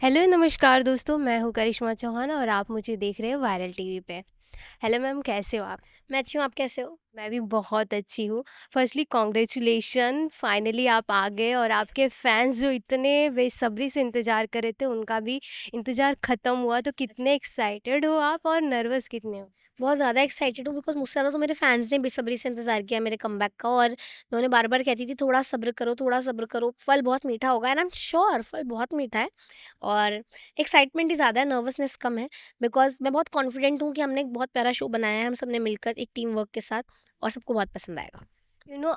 Hello नमस्कार दोस्तों, मैं हूँ करिश्मा चौहान और आप मुझे देख रहे हो वायरल टीवी पे। हेलो मैम, कैसे हो आप? मैं अच्छी हूँ, आप कैसे हो? मैं भी बहुत अच्छी हूँ। फर्स्टली कॉन्ग्रेचुलेशन, फाइनली आप आ गए और आपके फैंस जो इतने बेसब्री से इंतज़ार कर रहे थे उनका भी इंतज़ार ख़त्म हुआ। तो सच कितने में। एक्साइटेड हो आप और नर्वस कितने हो? बहुत ज़्यादा एक्साइटेड हूँ बिकॉज़ मुझसे ज़्यादा तो मेरे फैन्स ने बेसब्री से इंतज़ार किया मेरे कमबैक का और मैं उन्हें बार-बार कहती थी थोड़ा सब्र करो, फल बहुत मीठा होगा एंड आई एम श्योर फल बहुत मीठा है। और एक्साइटमेंट ही ज़्यादा है, नर्वसनेस कम है बिकॉज़ मैं बहुत कॉन्फिडेंट हूँ कि हमने एक बहुत प्यारा शो बनाया है हम सबने मिलकर एक टीम वर्क के साथ और सबको बहुत पसंद आएगा।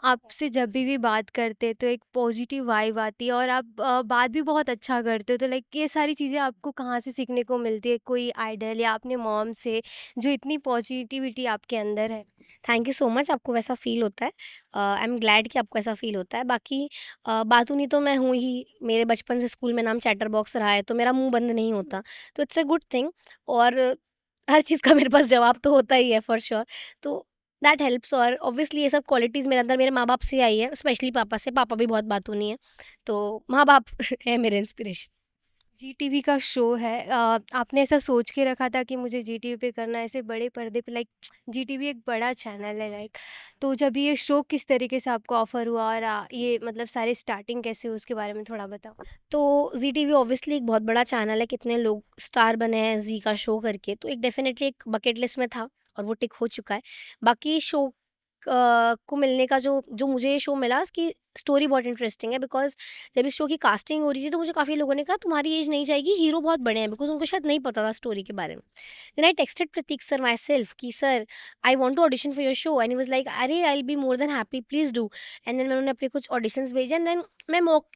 आपसे जब भी बात करते तो एक पॉजिटिव वाइब आती है और आप बात भी बहुत अच्छा करते हो। तो लाइक ये सारी चीज़ें आपको कहाँ से सीखने को मिलती है? कोई आइडल या अपने मॉम से, जो इतनी पॉजिटिविटी आपके अंदर है? थैंक यू सो मच, आपको वैसा फ़ील होता है। आई एम ग्लैड कि आपको ऐसा फ़ील होता है। बाकी बातूनी तो मैं हूँ ही, मेरे बचपन से स्कूल में नाम चैटर बॉक्स रहा है, तो मेरा मुँह बंद नहीं होता। तो इट्स अ गुड थिंग और हर चीज़ का मेरे पास जवाब तो होता ही है फॉर श्योर। तो दैट हेल्प्स और ऑब्वियसली ये सब क्वालिटीज़ मेरे अंदर मेरे माँ-बाप से आई है, स्पेशली पापा से। पापा भी बहुत बातूनी हैं, तो माँ-बाप हैं मेरे इंस्पिरेशन। जी टीवी का शो है। आपने ऐसा सोच के रखा था कि मुझे जी टीवी पे करना है, ऐसे बड़े पर्दे पे? लाइक जी टीवी एक बड़ा चैनल है लाइक, तो जब ये शो किस तरीके से आपको ऑफ़र हुआ और ये मतलब सारी स्टार्टिंग कैसे हुई उसके बारे में थोड़ा बताओ? तो ज़ी टीवी ऑब्वियसली एक बहुत बड़ा चैनल है, कितने लोग स्टार बने हैं ज़ी का शो करके, तो एक डेफ़िनेटली एक बकेट लिस्ट में था और वो टिक हो चुका है। बाकी शो को मिलने का जो जो मुझे ये शो मिला इसकी स्टोरी बहुत इंटरेस्टिंग है बिकॉज़ जब इस शो की कास्टिंग हो रही थी तो मुझे काफ़ी लोगों ने कहा तुम्हारी एज नहीं जाएगी, हीरो बहुत बड़े हैं बिकॉज़ उनको शायद नहीं पता था स्टोरी के बारे में। Then I texted Prateek sir myself कि sir I want to audition for your show and he was like अरे I will be more than happy please do. And then मैंने अपने कुछ ऑडिशंस भेजे एंड देन मैं mock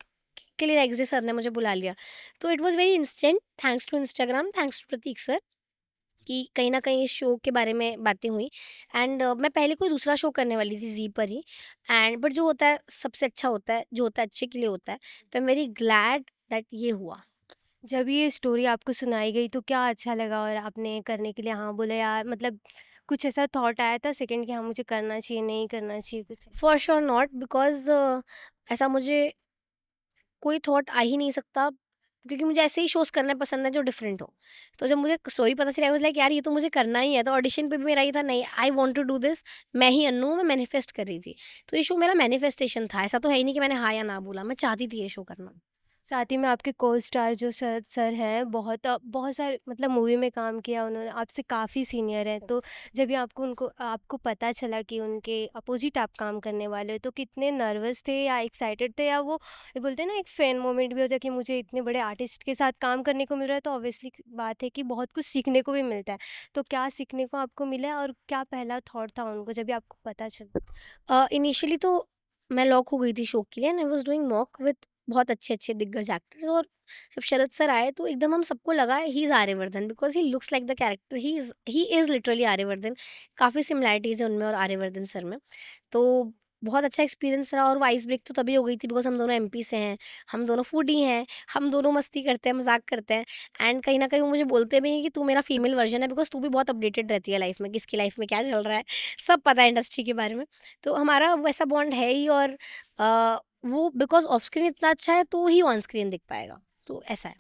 के लिए next day sir ने मुझे बुला लिया। तो it was very instant, thanks to Instagram, thanks to Prateek sir कि कहीं न कहीं इस शो के बारे में बातें हुई एंड मैं पहले कोई दूसरा शो करने वाली थी ज़ी पर ही एंड बट जो होता है सबसे अच्छा होता है, जो होता है अच्छे के लिए होता है। तो I am very glad that ये हुआ। जब ये स्टोरी आपको सुनाई गई तो क्या अच्छा लगा और आपने करने के लिए हाँ बोला, या मतलब कुछ ऐसा थॉट आया था सेकंड कि हाँ मुझे करना चाहिए, नहीं करना चाहिए कुछ? फॉर श्योर नॉट बिकॉज़ ऐसा मुझे कोई थॉट आ ही नहीं सकता क्योंकि मुझे ऐसे ही शोज़ करना पसंद है जो डिफरेंट हो। तो जब मुझे स्टोरी पता चली आई वाज़ लाइक यार ये तो मुझे करना ही है। तो ऑडिशन पे भी मेरा ये था नहीं I want to do this. मैं ही अन्नू हूँ, मैं मैनिफेस्ट कर रही थी। तो ये शो मेरा मैनिफेस्टेशन था। ऐसा तो है ही नहीं कि मैंने हाँ या ना बोला। मैं चाहती थी ये शो करना। साथ ही में आपके को-स्टार जो सर सर हैं, बहुत सारे मतलब मूवी में काम किया उन्होंने, आपसे काफ़ी सीनियर हैं। तो जब भी आपको पता चला कि उनके अपोज़िट आप काम करने वाले हो, तो कितने नर्वस थे या एक्साइटेड थे, या वो ये बोलते हैं ना एक फ़ैन मोमेंट भी होता है कि मुझे इतने बड़े आर्टिस्ट के साथ काम करने को मिल रहा है, तो ऑब्वियसली बात है कि बहुत कुछ सीखने को भी मिलता है। तो क्या सीखने को आपको मिला और क्या पहला थॉट था उनको जब भी आपको पता चला? इनिशियली तो मैं लॉक हो गई थी शो के लिए and I was doing mock with बहुत अच्छे-अच्छे दिग्गज एक्टर्स और जब शरद सर आए तो एकदम हम सबको लगा he is Aryavardhan because he looks like the character he is literally Aryavardhan. काफ़ी सिमिलैरिटीज़ है उनमें और आर्यवर्धन सर में। तो बहुत अच्छा एक्सपीरियंस रहा और वो आइस ब्रेक तो तभी हो गई थी बिकॉज़ हम दोनों एमपी से हैं, हम दोनों फूडी हैं, हम दोनों मस्ती करते हैं, मज़ाक करते हैं एंड कहीं न कहीं वो मुझे बोलते भी हैं कि तू मेरा फीमेल वर्ज़न है बिकॉज़ तू भी बहुत अपडेटेड रहती है लाइफ़ में, किसकी लाइफ़ में क्या चल रहा है, सब पता है इंडस्ट्री के बारे में। तो हमारा वैसा बॉन्ड है ही और वो बिकॉज़ ऑफ स्क्रीन इतना अच्छा है तो ही ऑन स्क्रीन दिख पाएगा, तो ऐसा है।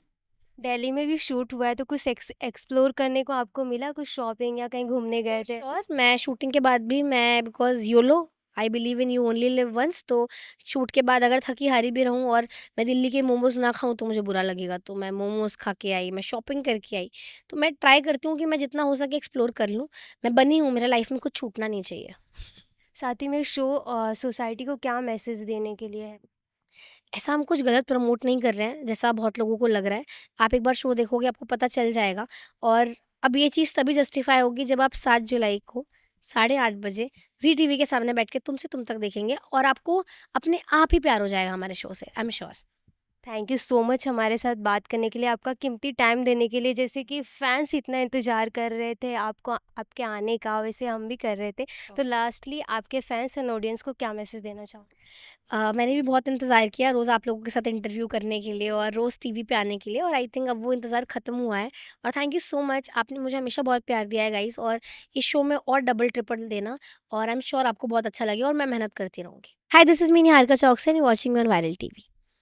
दिल्ली में भी शूट हुआ है, तो कुछ एक्सप्लोर करने को आपको मिला? कुछ शॉपिंग या कहीं घूमने फॉर गए थे? श्योर मैं शूटिंग के बाद भी मैं because YOLO I believe in you only live once तो शूट के बाद अगर थकी हारी भी रहूँ और मैं दिल्ली के मोमोज़ ना खाऊँ तो मुझे बुरा लगेगा, तो मैं मोमोज़ खा के आई, मैं शॉपिंग करके आई। तो मैं ट्राई करती हूँ कि मैं जितना हो सके एक्सप्लोर कर लूँ। मैं बनी हूँ, मेरे लाइफ़ में कुछ छूटना नहीं चाहिए। साथ ही में शो सोसाइटी को क्या मैसेज देने के लिए है? ऐसा हम कुछ गलत प्रमोट नहीं कर रहे हैं, जैसा बहुत लोगों को लग रहा है। आप एक बार शो देखोगे आपको पता चल जाएगा और अब ये चीज़ तभी जस्टिफ़ाई होगी जब आप 7 जुलाई को 8:30 बजे ज़ी टीवी के सामने बैठ के तुम से तुम तक देखेंगे और आपको अपने आप ही प्यार हो जाएगा हमारे शो से, I am sure. Thank you so much हमारे साथ बात करने के लिए, आपका कीमती टाइम देने के लिए। जैसे कि फैंस इतना इंतज़ार कर रहे थे आपको, आपके आने का, वैसे हम भी कर रहे थे। तो लास्टली आपके फैंस एंड ऑडियंस को क्या मैसेज देना चाहोगे? मैंने भी बहुत इंतज़ार किया रोज़ आप लोगों के साथ इंटरव्यू करने के लिए और रोज़ टीवी पे आने के लिए और आई थिंक अब वो इंतज़ार ख़त्म हुआ है और थैंक यू सो मच आपने मुझे हमेशा बहुत प्यार दिया है गाइस और इस शो में और डबल ट्रिपल देना और आई एम श्योर आपको बहुत अच्छा लगे और मैं मेहनत करती रहूँगी। Hi this is me Niharika Chouksey and you watching me on viral TV.